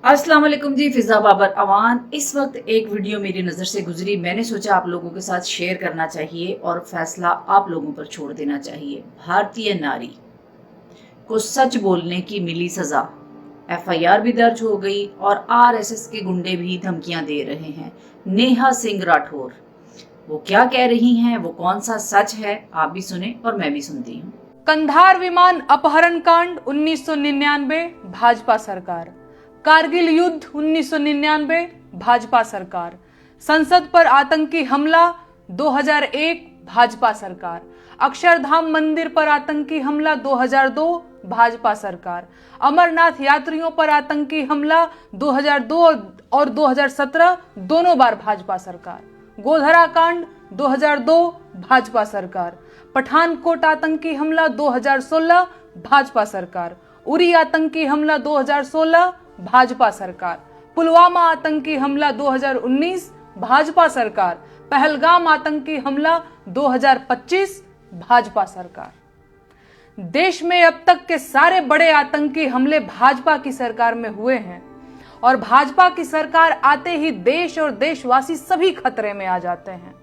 अस्सलाम वालेकुम जी, फिजा बाबर अवान। इस वक्त एक वीडियो मेरी नज़र से गुजरी, मैंने सोचा आप लोगों के साथ शेयर करना चाहिए और फैसला आप लोगों पर छोड़ देना चाहिए। भारतीय नारी को सच बोलने की मिली सजा, FIR भी दर्ज हो गई और RSS के गुंडे भी धमकियां दे रहे हैं। नेहा सिंह राठौर वो क्या कह रही हैं, वो कौन सा सच है, आप भी सुने और मैं भी सुनती हूँ। कंधार विमान अपहरण कांड 1999 भाजपा सरकार। कारगिल युद्ध 1999 भाजपा सरकार। संसद पर आतंकी हमला 2001 भाजपा सरकार। अक्षरधाम मंदिर पर आतंकी हमला 2002 भाजपा सरकार। अमरनाथ यात्रियों पर आतंकी हमला 2002 और 2017 दोनों बार भाजपा सरकार। गोधरा कांड 2002 भाजपा सरकार। पठानकोट आतंकी हमला 2016 भाजपा सरकार। उरी आतंकी हमला 2016 भाजपा सरकार। पुलवामा आतंकी हमला 2019 भाजपा सरकार। पहलगाम आतंकी हमला 2025 भाजपा सरकार। देश में अब तक के सारे बड़े आतंकी हमले भाजपा की सरकार में हुए हैं और भाजपा की सरकार आते ही देश और देशवासी सभी खतरे में आ जाते हैं।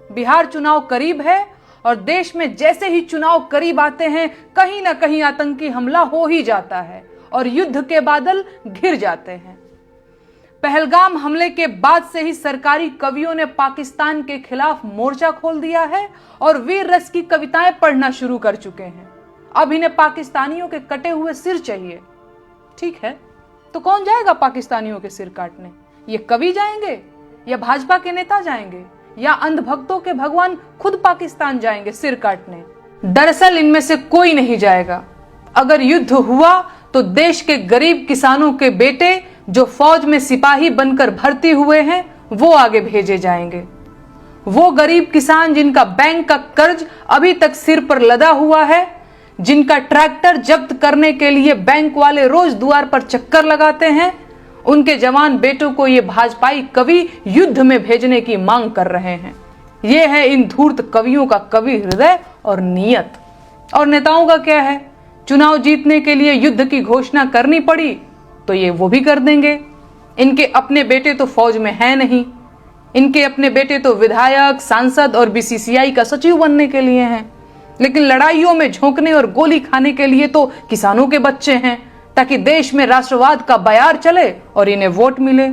बिहार चुनाव करीब है और देश में जैसे ही चुनाव करीब आते हैं कहीं ना कहीं आतंकी हमला हो ही जाता है और युद्ध के बादल घिर जाते हैं। पहलगाम हमले के बाद से ही सरकारी कवियों ने पाकिस्तान के खिलाफ मोर्चा खोल दिया है और वीर रस की कविताएं पढ़ना शुरू कर चुके हैं। अब इन्हें पाकिस्तानियों के कटे हुए सिर चाहिए। ठीक है, तो कौन जाएगा पाकिस्तानियों के सिर काटने? ये कवि जाएंगे या भाजपा के नेता जाएंगे या अंधभक्तों के भगवान खुद पाकिस्तान जाएंगे सिर काटने? दरअसल इनमें से कोई नहीं जाएगा। अगर युद्ध हुआ तो देश के गरीब किसानों के बेटे जो फौज में सिपाही बनकर भर्ती हुए हैं वो आगे भेजे जाएंगे। वो गरीब किसान जिनका बैंक का कर्ज अभी तक सिर पर लदा हुआ है, जिनका ट्रैक्टर जब्त करने के लिए बैंक वाले रोज द्वार पर चक्कर लगाते हैं, उनके जवान बेटों को ये भाजपाई कवि युद्ध में भेजने की मांग कर रहे हैं। ये है इन धूर्त कवियों का कवि हृदय और नियत। और नेताओं का क्या है? चुनाव जीतने के लिए युद्ध की घोषणा करनी पड़ी तो ये वो भी कर देंगे। इनके अपने बेटे तो फौज में हैं नहीं, इनके अपने बेटे तो विधायक, सांसद और BCCI का सचिव बनने के लिए हैं, लेकिन लड़ाइयों में झोंकने और गोली खाने के लिए तो किसानों के बच्चे हैं, ताकि देश में राष्ट्रवाद का बयार चले और इन्हें वोट मिले।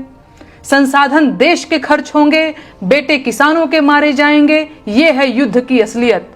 संसाधन देश के खर्च होंगे, बेटे किसानों के मारे जाएंगे। ये है युद्ध की असलियत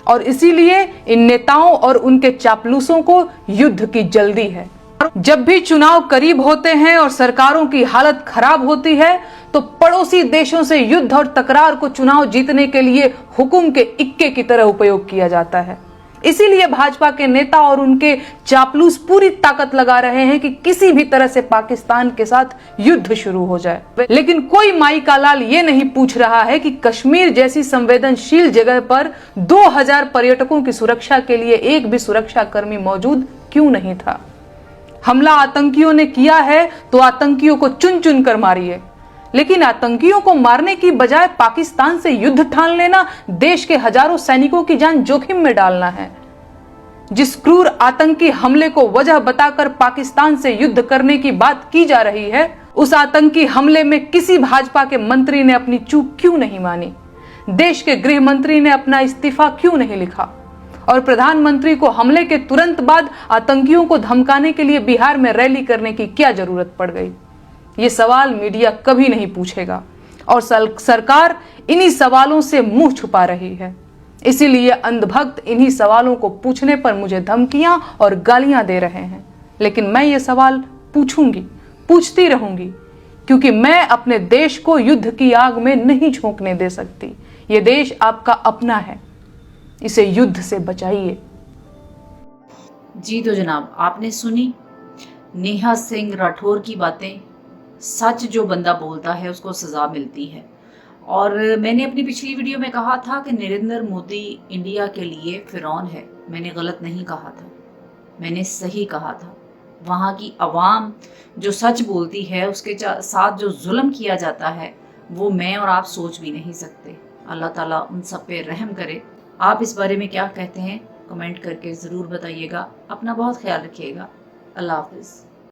और इसीलिए इन नेताओं और उनके चापलूसों को युद्ध की जल्दी है। जब भी चुनाव करीब होते हैं और सरकारों की हालत खराब होती है तो पड़ोसी देशों से युद्ध और तकरार को चुनाव जीतने के लिए हुकुम के इक्के की तरह उपयोग किया जाता है। इसीलिए भाजपा के नेता और उनके चापलूस पूरी ताकत लगा रहे हैं कि किसी भी तरह से पाकिस्तान के साथ युद्ध शुरू हो जाए। लेकिन कोई माई का लाल ये नहीं पूछ रहा है कि कश्मीर जैसी संवेदनशील जगह पर 2000 पर्यटकों की सुरक्षा के लिए एक भी सुरक्षा कर्मी मौजूद क्यों नहीं था। हमला आतंकियों ने किया है तो आतंकियों को चुन चुन कर मारिए, लेकिन आतंकियों को मारने की बजाय पाकिस्तान से युद्ध ठान लेना देश के हजारों सैनिकों की जान जोखिम में डालना है। जिस क्रूर आतंकी हमले को वजह बताकर पाकिस्तान से युद्ध करने की बात की जा रही है, उस आतंकी हमले में किसी भाजपा के मंत्री ने अपनी चूक क्यों नहीं मानी? देश के गृह मंत्री ने अपना इस्तीफा क्यों नहीं लिखा? और प्रधानमंत्री को हमले के तुरंत बाद आतंकियों को धमकाने के लिए बिहार में रैली करने की क्या जरूरत पड़ गई? ये सवाल मीडिया कभी नहीं पूछेगा और सरकार इन्हीं सवालों से मुंह छुपा रही है। इसीलिए अंधभक्त इन्हीं सवालों को पूछने पर मुझे धमकियां और गालियां दे रहे हैं। लेकिन मैं ये सवाल पूछूंगी, पूछती रहूंगी, क्योंकि मैं अपने देश को युद्ध की आग में नहीं झोंकने दे सकती। ये देश आपका अपना है, इसे युद्ध से बचाइए। जी तो जनाब, आपने सुनी नेहा सिंह राठौर की बातें। सच जो बंदा बोलता है उसको सजा मिलती है। और मैंने अपनी पिछली वीडियो में कहा था कि नरेंद्र मोदी इंडिया के लिए फिरौन है। मैंने गलत नहीं कहा था, मैंने सही कहा था। वहाँ की आवाम जो सच बोलती है उसके साथ जो जुल्म किया जाता है वो मैं और आप सोच भी नहीं सकते। अल्लाह ताला उन सब पे रहम करे। आप इस बारे में क्या कहते हैं कमेंट करके ज़रूर बताइएगा। अपना बहुत ख्याल रखिएगा। अल्लाह हाफिज़।